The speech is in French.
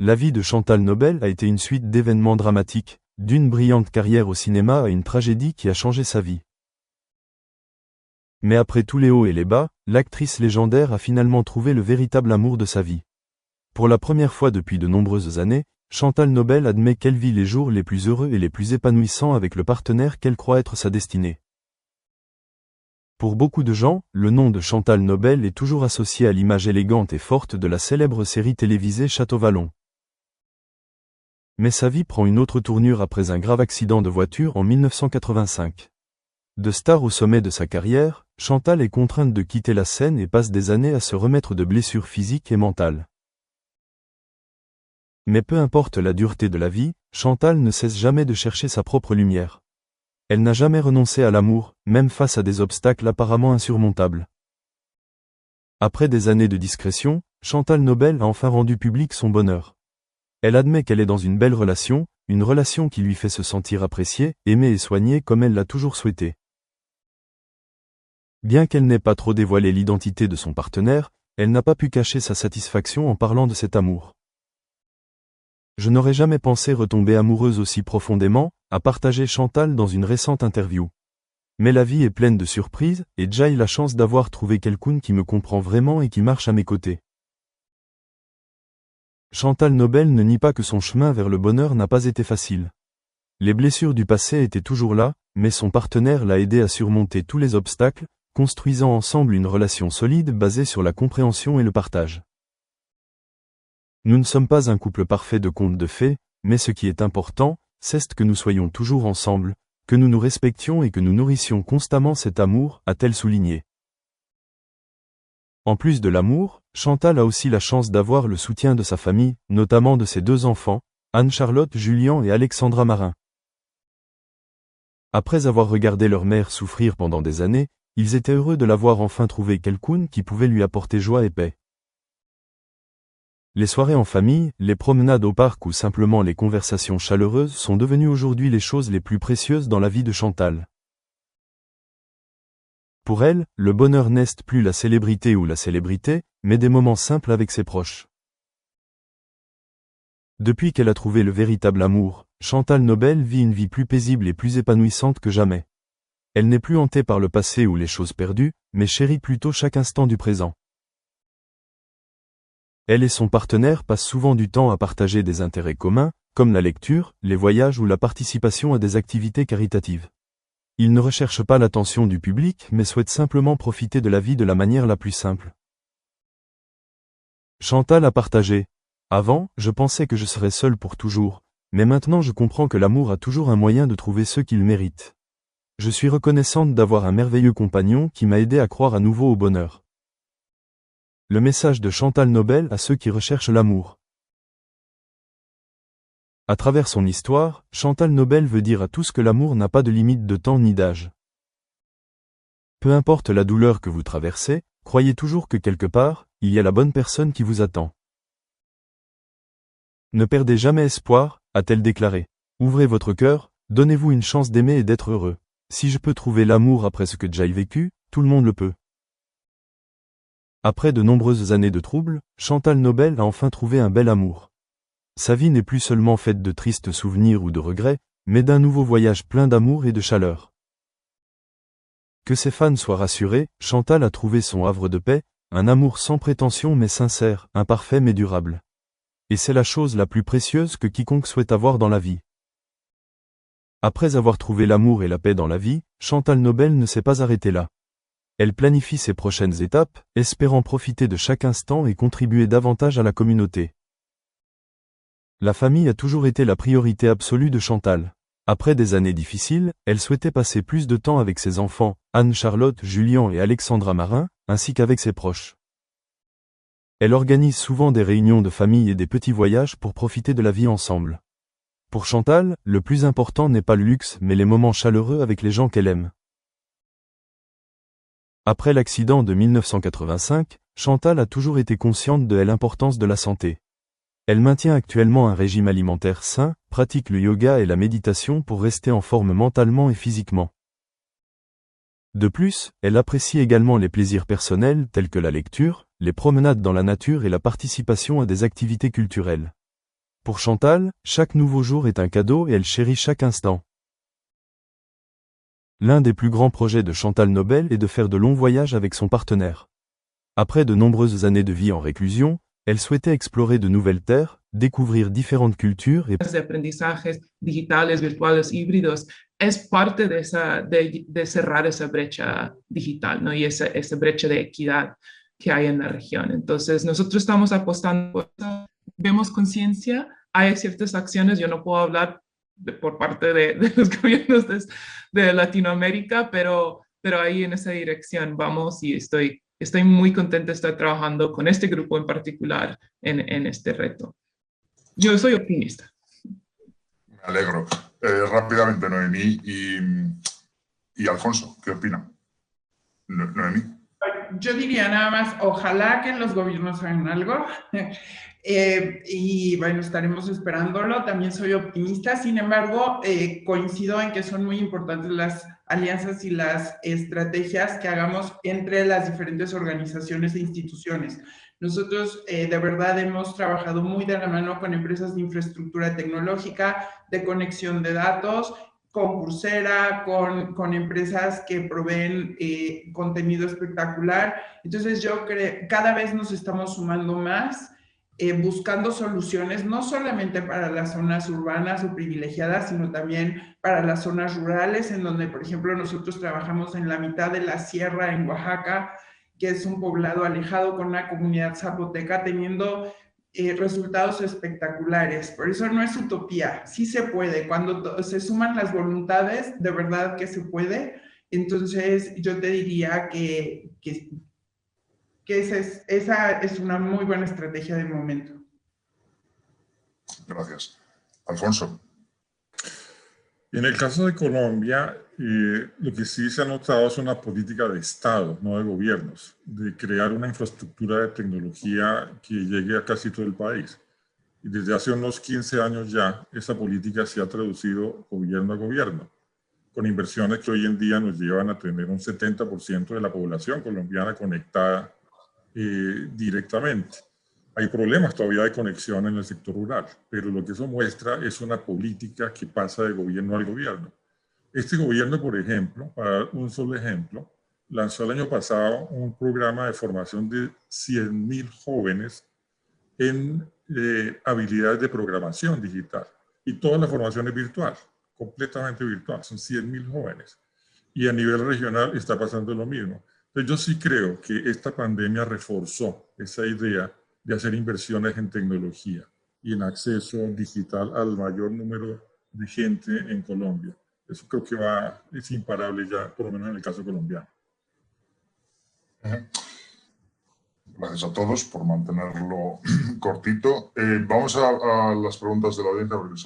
La vie de Chantal Nobel a été une suite d'événements dramatiques, d'une brillante carrière au cinéma à une tragédie qui a changé sa vie. Mais après tous les hauts et les bas, l'actrice légendaire a finalement trouvé le véritable amour de sa vie. Pour la première fois depuis de nombreuses années, Chantal Nobel admet qu'elle vit les jours les plus heureux et les plus épanouissants avec le partenaire qu'elle croit être sa destinée. Pour beaucoup de gens, le nom de Chantal Nobel est toujours associé à l'image élégante et forte de la célèbre série télévisée Château Vallon. Mais sa vie prend une autre tournure après un grave accident de voiture en 1985. De star au sommet de sa carrière, Chantal est contrainte de quitter la scène et passe des années à se remettre de blessures physiques et mentales. Mais peu importe la dureté de la vie, Chantal ne cesse jamais de chercher sa propre lumière. Elle n'a jamais renoncé à l'amour, même face à des obstacles apparemment insurmontables. Après des années de discrétion, Chantal Nobel a enfin rendu public son bonheur. Elle admet qu'elle est dans une belle relation, une relation qui lui fait se sentir appréciée, aimée et soignée comme elle l'a toujours souhaité. Bien qu'elle n'ait pas trop dévoilé l'identité de son partenaire, elle n'a pas pu cacher sa satisfaction en parlant de cet amour. Je n'aurais jamais pensé retomber amoureuse aussi profondément, a partagé Chantal dans une récente interview. Mais la vie est pleine de surprises, et j'ai la chance d'avoir trouvé quelqu'un qui me comprend vraiment et qui marche à mes côtés. Chantal Nobel ne nie pas que son chemin vers le bonheur n'a pas été facile. Les blessures du passé étaient toujours là, mais son partenaire l'a aidé à surmonter tous les obstacles, construisant ensemble une relation solide basée sur la compréhension et le partage. Nous ne sommes pas un couple parfait de contes de fées, mais ce qui est important, c'est que nous soyons toujours ensemble, que nous nous respections et que nous nourrissions constamment cet amour, a-t-elle souligné. En plus de l'amour, Chantal a aussi la chance d'avoir le soutien de sa famille, notamment de ses deux enfants, Anne-Charlotte Julien et Alexandra Marin. Après avoir regardé leur mère souffrir pendant des années, ils étaient heureux de l'avoir enfin trouvé quelqu'un qui pouvait lui apporter joie et paix. Les soirées en famille, les promenades au parc ou simplement les conversations chaleureuses sont devenues aujourd'hui les choses les plus précieuses dans la vie de Chantal. Pour elle, le bonheur n'est plus la célébrité ou la célébrité, mais des moments simples avec ses proches. Depuis qu'elle a trouvé le véritable amour, Chantal Nobel vit une vie plus paisible et plus épanouissante que jamais. Elle n'est plus hantée par le passé ou les choses perdues, mais chérit plutôt chaque instant du présent. Elle et son partenaire passent souvent du temps à partager des intérêts communs, comme la lecture, les voyages ou la participation à des activités caritatives. Ils ne recherchent pas l'attention du public mais souhaitent simplement profiter de la vie de la manière la plus simple. Chantal a partagé. Avant, je pensais que je serais seule pour toujours, mais maintenant je comprends que l'amour a toujours un moyen de trouver ceux qu'il mérite. Je suis reconnaissante d'avoir un merveilleux compagnon qui m'a aidé à croire à nouveau au bonheur. Le message de Chantal Nobel à ceux qui recherchent l'amour. À travers son histoire, Chantal Nobel veut dire à tous que l'amour n'a pas de limite de temps ni d'âge. Peu importe la douleur que vous traversez, croyez toujours que quelque part, il y a la bonne personne qui vous attend. Ne perdez jamais espoir, a-t-elle déclaré. Ouvrez votre cœur, donnez-vous une chance d'aimer et d'être heureux. Si je peux trouver l'amour après ce que j'ai vécu, tout le monde le peut. Après de nombreuses années de troubles, Chantal Nobel a enfin trouvé un bel amour. Sa vie n'est plus seulement faite de tristes souvenirs ou de regrets, mais d'un nouveau voyage plein d'amour et de chaleur. Que ses fans soient rassurés, Chantal a trouvé son havre de paix, un amour sans prétention mais sincère, imparfait mais durable. Et c'est la chose la plus précieuse que quiconque souhaite avoir dans la vie. Après avoir trouvé l'amour et la paix dans la vie, Chantal Nobel ne s'est pas arrêtée là. Elle planifie ses prochaines étapes, espérant profiter de chaque instant et contribuer davantage à la communauté. La famille a toujours été la priorité absolue de Chantal. Après des années difficiles, elle souhaitait passer plus de temps avec ses enfants, Anne-Charlotte Julien et Alexandra Marin, ainsi qu'avec ses proches. Elle organise souvent des réunions de famille et des petits voyages pour profiter de la vie ensemble. Pour Chantal, le plus important n'est pas le luxe mais les moments chaleureux avec les gens qu'elle aime. Après l'accident de 1985, Chantal a toujours été consciente de l'importance de la santé. Elle maintient actuellement un régime alimentaire sain, pratique le yoga et la méditation pour rester en forme mentalement et physiquement. De plus, elle apprécie également les plaisirs personnels tels que la lecture, les promenades dans la nature et la participation à des activités culturelles. Pour Chantal, chaque nouveau jour est un cadeau et elle chérit chaque instant. L'un des plus grands projets de Chantal Nobel est de faire de longs voyages avec son partenaire. Après de nombreuses années de vie en réclusion, elle souhaitait explorer de nouvelles terres, découvrir différentes cultures et de aprendizajes digitales, virtuales, híbridos, es parte de cerrar esa brecha digital, ¿no? Y esa brecha de equidad que hay en la región. Entonces, nosotros estamos apostando por eso, vemos conciencia, hay ciertas acciones, yo no puedo hablar por parte de los gobiernos de Latinoamérica, pero ahí en esa dirección vamos y estoy muy contenta de estar trabajando con este grupo en particular en este reto. Yo soy optimista. Me alegro. Rápidamente, Noemí y Alfonso, ¿qué opinan? Noemí. Yo diría nada más, ojalá que los gobiernos hagan algo. Y bueno, estaremos esperándolo. También soy optimista, sin embargo, coincido en que son muy importantes las alianzas y las estrategias que hagamos entre las diferentes organizaciones e instituciones. Nosotros de verdad hemos trabajado muy de la mano con empresas de infraestructura tecnológica, de conexión de datos, con Coursera, con empresas que proveen contenido espectacular. Entonces yo creo, cada vez nos estamos sumando más, buscando soluciones, no solamente para las zonas urbanas o privilegiadas, sino también para las zonas rurales, en donde, por ejemplo, nosotros trabajamos en la mitad de la sierra en Oaxaca, que es un poblado alejado con una comunidad zapoteca, teniendo resultados espectaculares. Por eso no es utopía, sí se puede. Cuando se suman las voluntades, de verdad que se puede. Entonces, yo te diría que esa es una muy buena estrategia de momento. Gracias. Alfonso. En el caso de Colombia, lo que sí se ha notado es una política de Estado, no de gobiernos, de crear una infraestructura de tecnología que llegue a casi todo el país. Y desde hace unos 15 años ya, esa política se ha traducido gobierno a gobierno, con inversiones que hoy en día nos llevan a tener un 70% de la población colombiana conectada directamente. Hay problemas todavía de conexión en el sector rural, pero lo que eso muestra es una política que pasa de gobierno al gobierno. Este gobierno, por ejemplo, para dar un solo ejemplo, lanzó el año pasado un programa de formación de 100.000 jóvenes en habilidades de programación digital. Y toda la formación es virtual, completamente virtual, son 100.000 jóvenes. Y a nivel regional está pasando lo mismo. Entonces yo sí creo que esta pandemia reforzó esa idea de hacer inversiones en tecnología y en acceso digital al mayor número de gente en Colombia. Eso creo que es imparable ya, por lo menos en el caso colombiano. Gracias a todos por mantenerlo cortito. Vamos a las preguntas de la audiencia, porque son